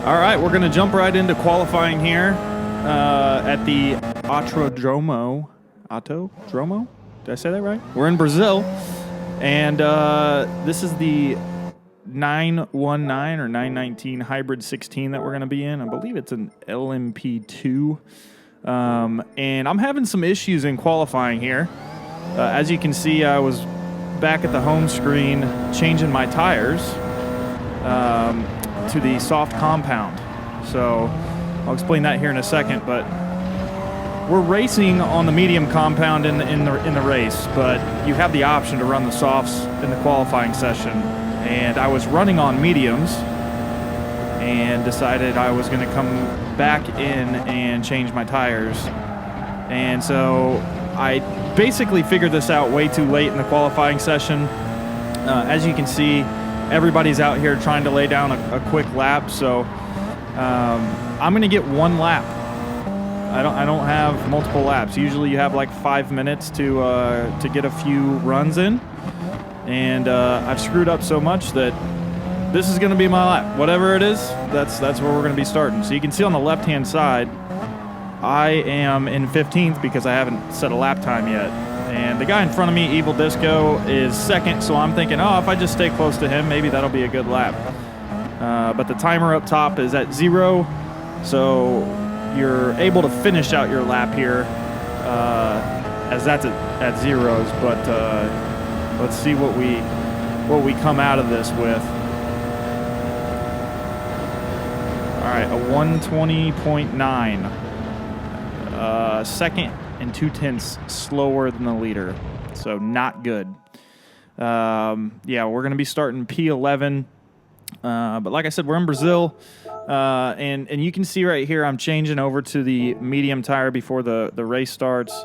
All right, we're going to jump right into qualifying here at the Autodromo. Autodromo? Did I say that right? We're in Brazil, and this is the 919 or 919 Hybrid 16 that we're going to be in. I believe it's an LMP2, and I'm having some issues in qualifying here. As you can see, I was back at the home screen changing my tires to the soft compound. So I'll explain that here in a second, but we're racing on the medium compound in the race, but you have the option to run the softs in the qualifying session. And I was running on mediums and decided I was going to come back in and change my tires. And so I basically figured this out way too late in the qualifying session. As you can see, everybody's out here trying to lay down a quick lap, so I'm going to get one lap. I don't have multiple laps. Usually you have like 5 minutes to get a few runs in, and I've screwed up so much that this is going to be my lap. Whatever it is, that's where we're going to be starting. So you can see on the left-hand side, I am in 15th because I haven't set a lap time yet. And the guy in front of me, Evil Disco, is second, so I'm thinking, oh, if I just stay close to him, maybe that'll be a good lap. But the timer up top is at 0, so you're able to finish out your lap here as that's at zeros. But let's see what we come out of this with. All right, a 120.9. Second and 0.2 slower than the leader, so not good. Yeah, we're going to be starting P11, but like I said, we're in Brazil, and you can see right here I'm changing over to the medium tire before the race starts.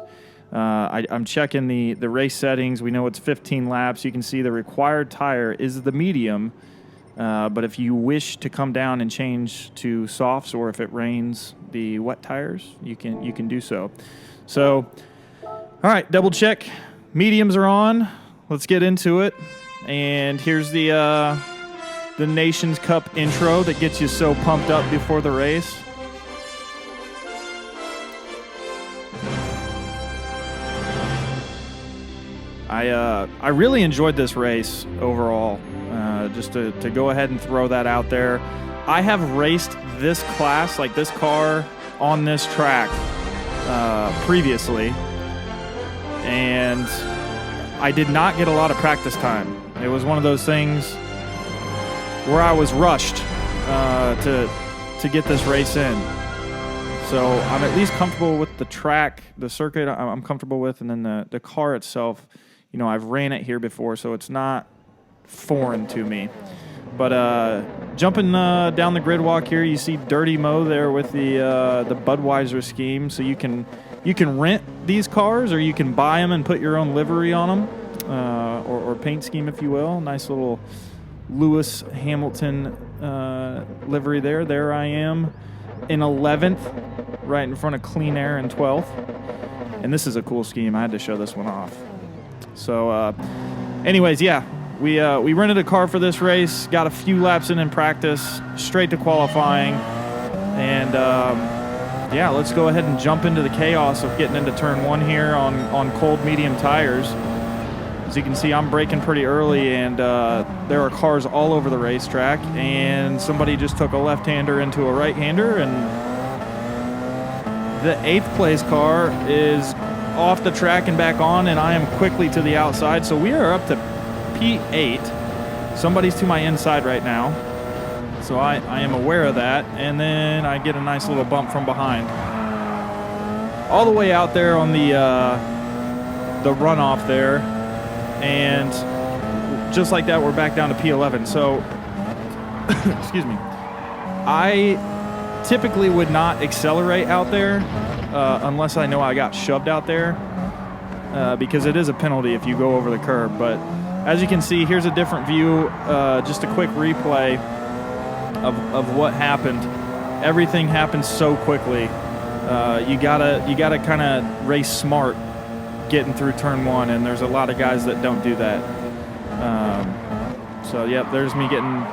I'm checking the race settings. We know it's 15 laps. You can see the required tire is the medium, but if you wish to come down and change to softs, or if it rains, the wet tires, you can do so. So, all right, double check. Mediums are on. Let's get into it. And here's the Nations Cup intro that gets you so pumped up before the race. I really enjoyed this race overall. Just to go ahead and throw that out there. I have raced this class, like this car, on this track previously, and I did not get a lot of practice time. It was one of those things where I was rushed to get this race in. So I'm at least comfortable with the track, the circuit I'm comfortable with, and then the car itself. You know, I've ran it here before, so it's not foreign to me. But jumping down the grid walk here, you see Dirty Mo there with the Budweiser scheme. So you can rent these cars, or you can buy them and put your own livery on them, or paint scheme, if you will. Nice little Lewis Hamilton livery there. There I am in 11th, right in front of Clean Air in 12th. And this is a cool scheme. I had to show this one off. So, anyways, yeah. We rented a car for this race, got a few laps in practice, straight to qualifying, and yeah, let's go ahead and jump into the chaos of getting into turn 1 here on cold medium tires. As you can see, I'm braking pretty early, and there are cars all over the racetrack, and somebody just took a left-hander into a right-hander, and the 8th place car is off the track and back on, and I am quickly to the outside, so we are up to P8. Somebody's to my inside right now, so I am aware of that, and then I get a nice little bump from behind. All the way out there on the runoff there, and just like that, we're back down to P11. So, excuse me. I typically would not accelerate out there unless I know I got shoved out there, because it is a penalty if you go over the curb, but as you can see, here's a different view, just a quick replay of what happened. Everything happened so quickly. You gotta kind of race smart getting through turn 1, and there's a lot of guys that don't do that. So, yep, there's me getting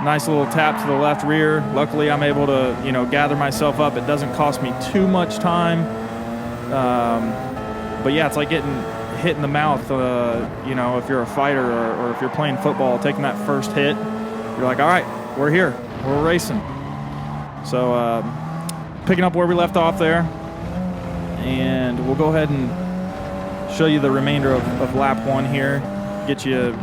Nice little tap to the left rear. Luckily, I'm able to, gather myself up. It doesn't cost me too much time. But yeah, it's like getting hit in the mouth, if you're a fighter or if you're playing football, taking that first hit, you're like, all right, we're here. We're racing. So picking up where we left off there. And we'll go ahead and show you the remainder of lap 1 here. Get you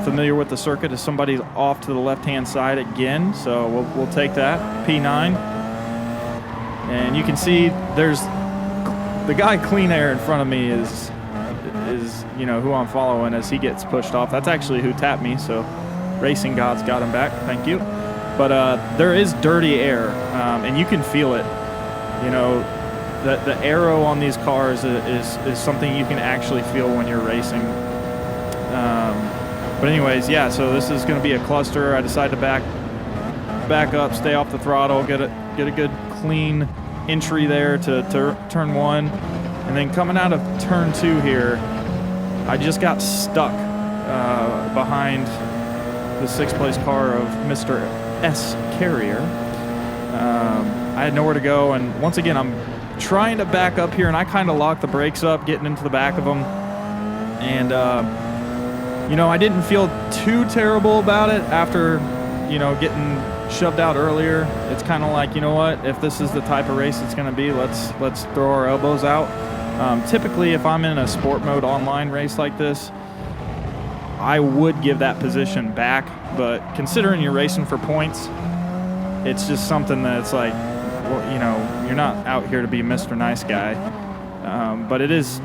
familiar with the circuit as somebody's off to the left-hand side again. So we'll take that, P9. And you can see there's the guy Clean Air in front of me is who I'm following as he gets pushed off. That's actually who tapped me, so racing gods got him back. Thank you. But there is dirty air, and you can feel it. The aero on these cars is something you can actually feel when you're racing. But anyways, yeah, so this is going to be a cluster. I decided to back up, stay off the throttle, get a good clean entry there to turn 1. And then coming out of turn 2 here, I just got stuck behind the 6th place car of Mr. S. Carrier. I had nowhere to go, and once again, I'm trying to back up here, and I kind of locked the brakes up, getting into the back of them. And, I didn't feel too terrible about it after, getting shoved out earlier. It's kind of like, you know what, if this is the type of race it's going to be, let's throw our elbows out. Typically, if I'm in a sport mode online race like this, I would give that position back, but considering you're racing for points, it's just something that's like, well, you're not out here to be Mr. Nice Guy, but it is,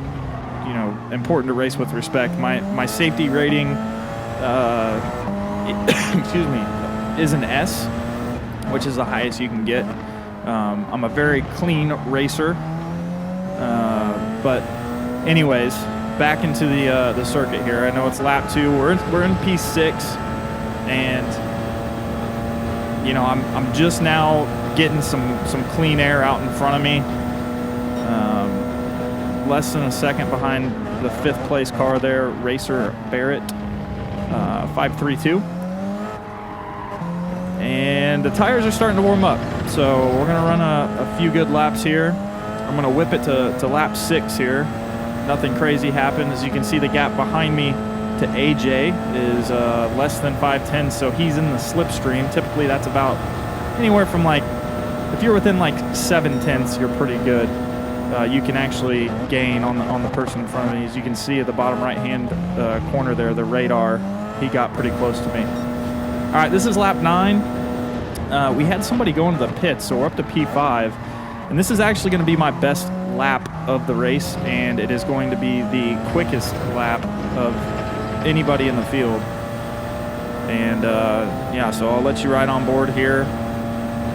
important to race with respect. My safety rating, excuse me, is an S, which is the highest you can get. I'm a very clean racer, but anyways, back into the circuit here. I know it's lap 2. We're in P6, and I'm just now getting some clean air out in front of me. Less than a second behind the 5th place car there, Racer Barrett, 532. And the tires are starting to warm up, so we're going to run a few good laps here. I'm going to whip it to lap 6 here. Nothing crazy happened. As you can see, the gap behind me to AJ is less than 5/10, so he's in the slipstream. Typically, that's about anywhere from if you're within 7/10, you're pretty good. You can actually gain on the person in front of me. As you can see at the bottom right-hand corner there, the radar, he got pretty close to me. All right, this is lap 9. We had somebody go into the pits, so we're up to P5. And this is actually going to be my best lap of the race, and it is going to be the quickest lap of anybody in the field. And yeah, so I'll let you ride on board here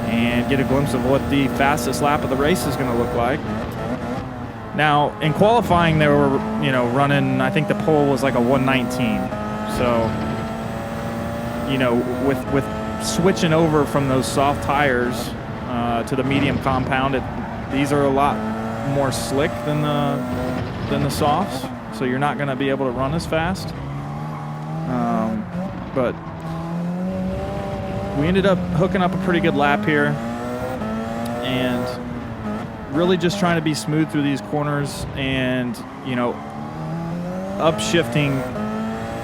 and get a glimpse of what the fastest lap of the race is going to look like. Now, in qualifying, they were, running, I think the pole was like a 119. So, with switching over from those soft tires to the medium compound, these are a lot more slick than the softs, so you're not going to be able to run as fast. But we ended up hooking up a pretty good lap here, and really just trying to be smooth through these corners and, upshifting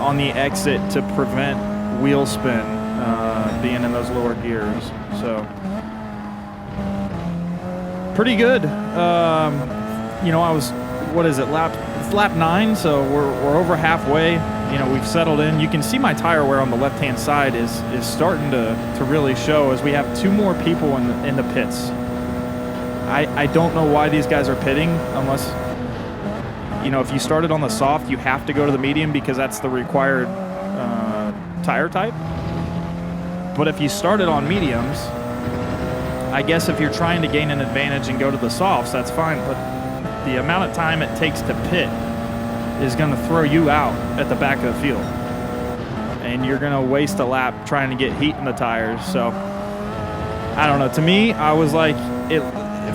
on the exit to prevent wheel spin being in those lower gears. So pretty good. I was, it's lap 9, so we're over halfway. We've settled in. You can see my tire wear on the left-hand side is starting to really show as we have 2 more people in the pits. I don't know why these guys are pitting unless, if you started on the soft, you have to go to the medium because that's the required tire type. But if you started on mediums, I guess if you're trying to gain an advantage and go to the softs, that's fine. But the amount of time it takes to pit is going to throw you out at the back of the field. And you're going to waste a lap trying to get heat in the tires. So, I don't know. To me, I was like,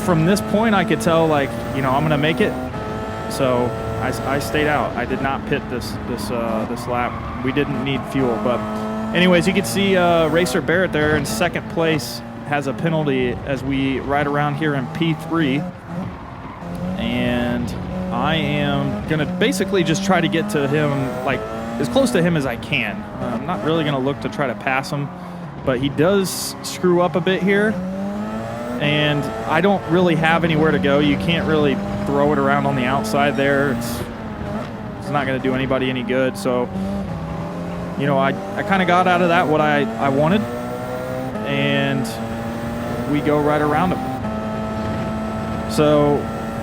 from this point, I could tell, I'm going to make it. So, I stayed out. I did not pit this lap. We didn't need fuel. But Anyways, you can see Racer Barrett there in second place has a penalty as we ride around here in P3. And I am going to basically just try to get to him, like, as close to him as I can. I'm not really going to look to try to pass him, but he does screw up a bit here. And I don't really have anywhere to go. You can't really throw it around on the outside there. It's not going to do anybody any good. So, you know, I kind of got out of that what I wanted. And we go right around him. So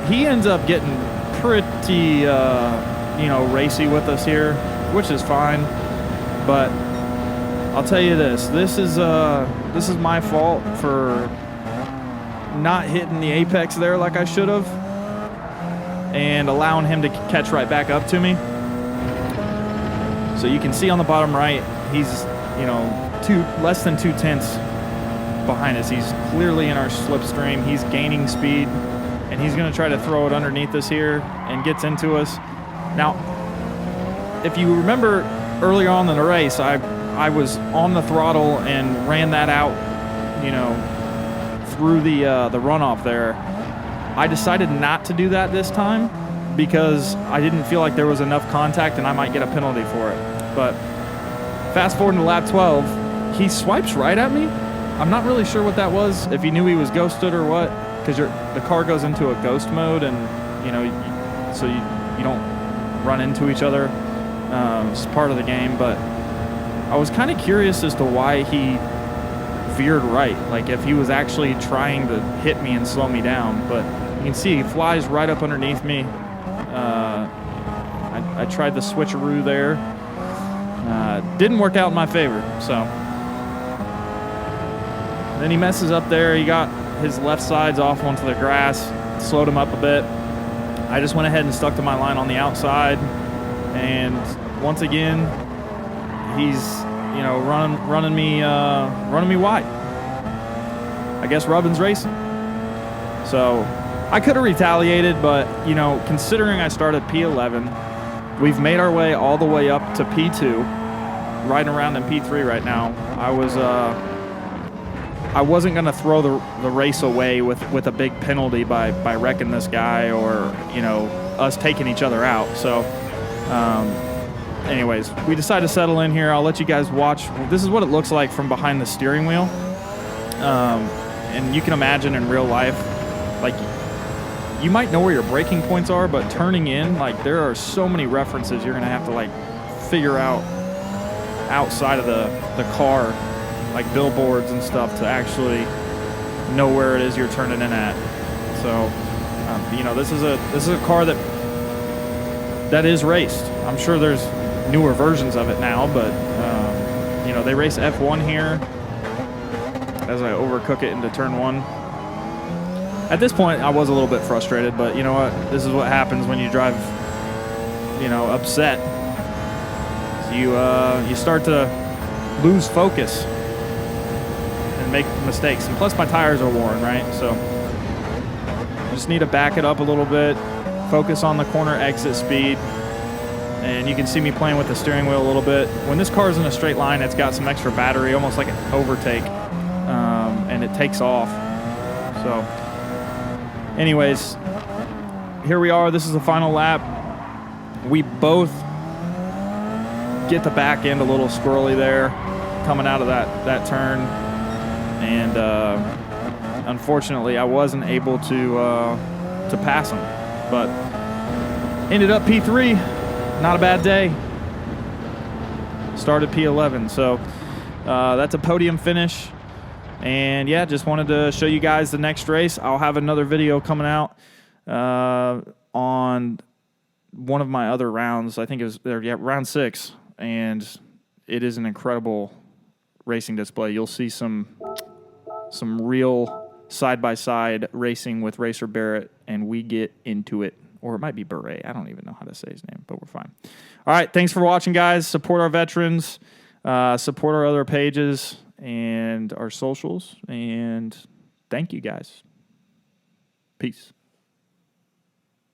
he ends up getting pretty, you know, racy with us here, which is fine. But I'll tell you this is my fault for not hitting the apex there like I should have and allowing him to catch right back up to me. So you can see on the bottom right, he's, you know, less than 2/10 behind us. He's clearly in our slipstream. He's gaining speed, and he's going to try to throw it underneath us here and gets into us. Now, if you remember earlier on in the race, I was on the throttle and ran that out, you know, through the runoff there. I decided not to do that this time because I didn't feel like there was enough contact and I might get a penalty for it. But fast forward to lap 12, he swipes right at me. I'm not really sure what that was, if he knew he was ghosted or what, because the car goes into a ghost mode, and you know, so you don't run into each other. It's part of the game, but I was kind of curious as to why he veered right, like if he was actually trying to hit me and slow me down. But you can see he flies right up underneath me. I tried the switcheroo there. Didn't work out in my favor. So then he messes up there. He got his left sides off onto the grass, slowed him up a bit. I just went ahead and stuck to my line on the outside, and once again, he's, you know, running me wide. I guess Rubbin's racing. So I could have retaliated, but you know, considering I started P11, we've made our way all the way up to P2, riding around in P3 right now. I wasn't going to throw the race away with a big penalty by wrecking this guy, or, you know, us taking each other out. So anyways, we decided to settle in here. I'll let you guys watch. This is what it looks like from behind the steering wheel. And you can imagine in real life, like, you might know where your braking points are, but turning in, like, there are so many references you're going to have to, like, figure out outside of the car, like billboards and stuff, to actually know where it is you're turning in at. So, you know, this is a car that is raced. I'm sure there's newer versions of it now, but you know, they race F1 here as I overcook it into turn 1. At this point, I was a little bit frustrated, but you know what? This is what happens when you drive, you know, upset. You start to lose focus and make mistakes. And plus my tires are worn, right? So I just need to back it up a little bit, focus on the corner exit speed. And you can see me playing with the steering wheel a little bit. When this car is in a straight line, it's got some extra battery, almost like an overtake, and it takes off. So anyways, here we are. This is the final lap. We both get the back end a little squirrely there coming out of that turn. And unfortunately, I wasn't able to pass him. But ended up P3. Not a bad day. Started P11, so that's a podium finish. And yeah, just wanted to show you guys the next race. I'll have another video coming out on one of my other rounds. I think it was round 6, and it is an incredible racing display. You'll see some real side-by-side racing with Racer Barrett, and we get into it. Or it might be Beret. I don't even know how to say his name, but we're fine. All right, thanks for watching, guys. Support our veterans. Support our other pages and our socials. And thank you, guys. Peace.